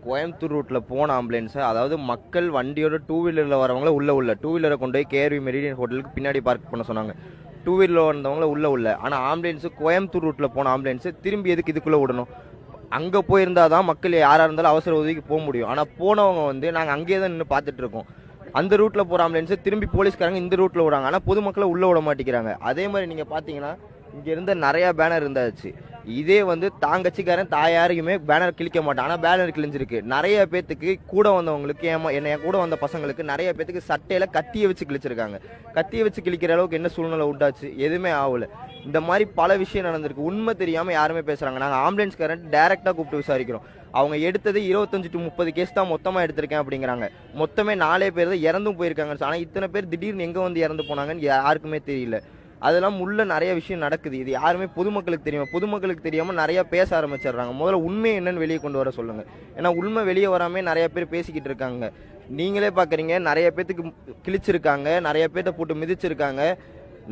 கோயம்புத்தூர் ரூட்டில் போன ஆம்புலன்ஸை, அதாவது மக்கள் வண்டியோட டூ வீலரில் வரவங்கள உள்ள டூ வீலரை கொண்டு போய் கேஆர்வி மெரிடியன் ஹோட்டலுக்கு பின்னாடி பார்க் பண்ண சொன்னாங்க. டூ வீலரில் வந்தவங்கள உள்ள ஆனால் ஆம்புலன்ஸு கோயம்புத்தூர் ரூட்டில் போன ஆம்புலன்ஸு திரும்பி எதுக்கு இதுக்குள்ளே விடணும்? அங்கே போயிருந்தால் தான் மக்கள் யாராக இருந்தாலும் அவசர உதவிக்கு போக முடியும். ஆனால் போனவங்க நாங்கள் அங்கேயே தான் நின்று பார்த்துட்டு இருக்கோம். அந்த ரூட்டில் போகிற ஆம்புலன்ஸு திரும்பி போலீஸ்காரங்க இந்த ரூட்டில் விடுறாங்க. ஆனால் பொதுமக்களை உள்ளே விட மாட்டேங்கிறாங்க. அதே மாதிரி நீங்கள் பார்த்தீங்கன்னா இங்கே இருந்த நிறையா பேனர் இருந்தாச்சு. இதே தாங்கச்சிக்காரன் தாயாரையுமே பேனர் கிழிக்க மாட்டான். ஆனால் பேனர் கிழிஞ்சிருக்கு. நிறைய பேத்துக்கு கூட வந்தவங்களுக்கு என் கூட வந்த பசங்களுக்கு நிறைய பேத்துக்கு சட்டையில கத்தியை வச்சு கிழிச்சிருக்காங்க. கத்தியை வச்சு கிழிக்கிற அளவுக்கு என்ன சூழ்நிலை உண்டாச்சு? எதுவுமே ஆகல. இந்த மாதிரி பல விஷயம் நடந்திருக்கு. உண்மை தெரியாமல் யாருமே பேசுகிறாங்க. நாங்கள் ஆம்புலன்ஸ்காரன் டைரெக்டாக கூப்பிட்டு விசாரிக்கிறோம். அவங்க எடுத்தது 25 to 30 கேஸ் தான் மொத்தமாக எடுத்திருக்கேன் அப்படிங்கிறாங்க. மொத்தமே 4 பேர் தான் இறந்தும் போயிருக்காங்க. ஆனால் இத்தனை பேர் திடீர்னு எங்கே இறந்து போனாங்கன்னு யாருக்குமே தெரியல. அதெல்லாம் உள்ள நிறைய விஷயம் நடக்குது. இது யாருமே பொதுமக்களுக்கு தெரியும். பொதுமக்களுக்கு தெரியாம நிறைய பேச ஆரம்பிச்சிடுறாங்க. முதல்ல உண்மை என்னன்னு வெளியே கொண்டு வர சொல்லுங்க. ஏன்னா உண்மை வெளியே வராமே நிறைய பேர் பேசிக்கிட்டு இருக்காங்க. நீங்களே பாக்குறீங்க, நிறைய பேத்துக்கு கிழிச்சிருக்காங்க, நிறைய பேர்த்த போட்டு மிதிச்சிருக்காங்க.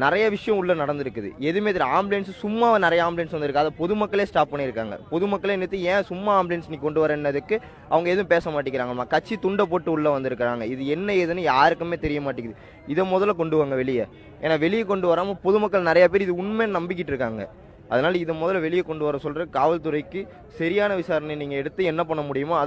நிறைய விஷயம் உள்ள நடந்திருக்குது. எதுவுமே தெரியும். ஆம்புலன்ஸ் சும்மா நிறைய ஆம்புலன்ஸ் வந்திருக்கு. அதை பொதுமக்களே ஸ்டாப் பண்ணியிருக்காங்க. பொதுமக்களே நிறுத்தி ஏன் சும்மா ஆம்புலன்ஸ் நீ கொண்டு வரன்னதுக்கு அவங்க எதுவும் பேச மாட்டேங்கிறாங்கம்மா. கட்சி துண்டை போட்டு உள்ள வந்திருக்கிறாங்க. இது என்ன ஏதுன்னு யாருக்குமே தெரிய மாட்டேங்குது. இதை முதல்ல கொண்டு வாங்க வெளியே. ஏன்னா வெளியே கொண்டு வராமல் பொதுமக்கள் நிறைய பேர் இது உண்மைன்னு நம்பிக்கிட்டு இருக்காங்க. அதனால இதை முதல்ல வெளியே கொண்டு வர சொல்ற காவல்துறைக்கு சரியான விசாரணை நீங்க எடுத்து என்ன பண்ண முடியுமோ அதை